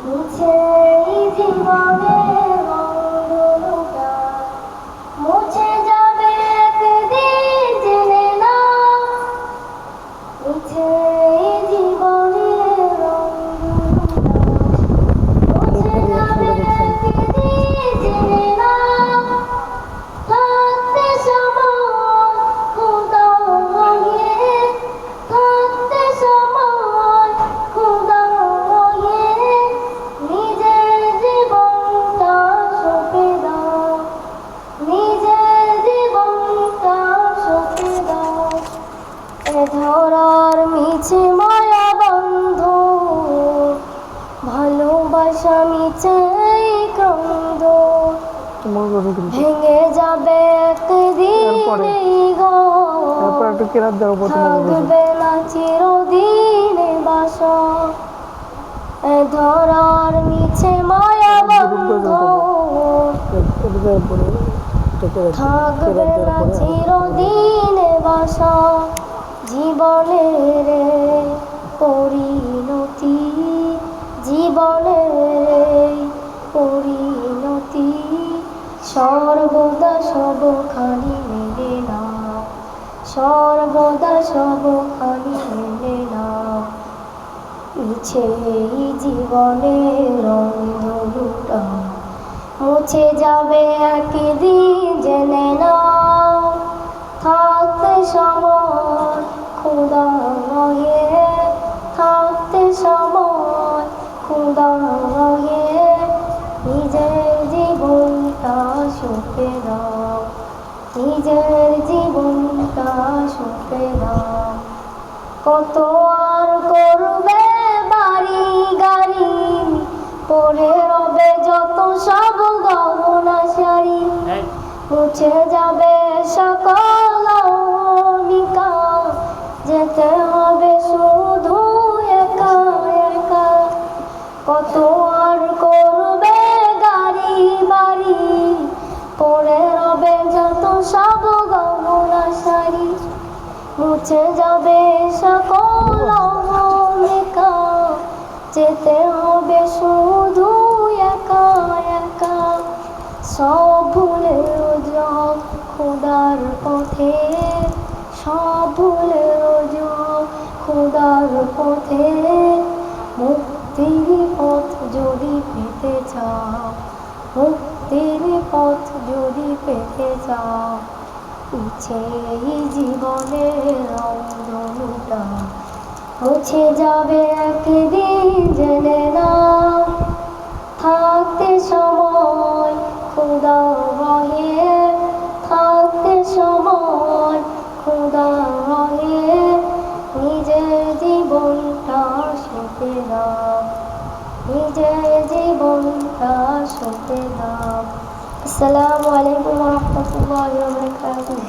মুছে জীবনের অন্ধকার, মুছে যাবে একদিন জেনে না, মুছে জীবনের অন্ধকার, মুছে যাবে একদিন জেনে না, থাকতে সময় খোদা হয়ে, থাকতে সময় খোদা হয়ে, নিজের জীবনটা সঁপে দাও, নিজের জীবনটা সঁপে দাও। এ ধরার মিছে মায়া বন্ধ, ভালোবাসা মিছে ক্রন্দ, ভেঙে যাবে একদিন এই ঘর, থাকবে না চিরদিন বাসা। এ ধরার মিছে মায়া বন্ধ, থাকবে না চিরদিন বাসা। জীবনের পরিণতি, জীবনের পরিণতি সর্বদা সবখানি মেলে না, সর্বদা সবখানি মেলে না। মিছে এই জীবনের অন্ধকার, মুছে যাবে একদিন জেনে না, থাকতে সময় খোদা হয়ে, থাকতে সময় খোদা হয়ে, নিজের জীবনটা সঁপে দাও, নিজের জীবনটা সঁপে দাও। কত আর করবে বাড়ি গাড়ি, পরে রবে যত সব গহনা শাড়ি, মুছে যাবে সকল অহমিকা, যেতে হবে শুধু একা একা। কত আর করবে গাড়ি বাড়ি, পরে রবে যত সব গহনা শাড়ি, মুছে যাবে সকল অহমিকা, যেতে হবে শুধু একা একা। সব ভুলেও যাও খোদার পথে, সব ভুলেও যাও খোদার পথে, মুক্তির পথ যদি পেতে চাও, মুক্তির পথ যদি পেতে চাও। মুছে জীবনের অন্ধকার, মুছে যাবে একদিন জেনে না, থাকতে সময় খোদা হয়ে, থাকতে সময় খোদা হয়ে, নিজের জীবনটা সঁপে দাও, নিজের জীবনটা সঁপে দাও। আসসালামু আলাইকুম ওয়া রাহমাতুল্লাহি ওয়া বারাকাতুহু।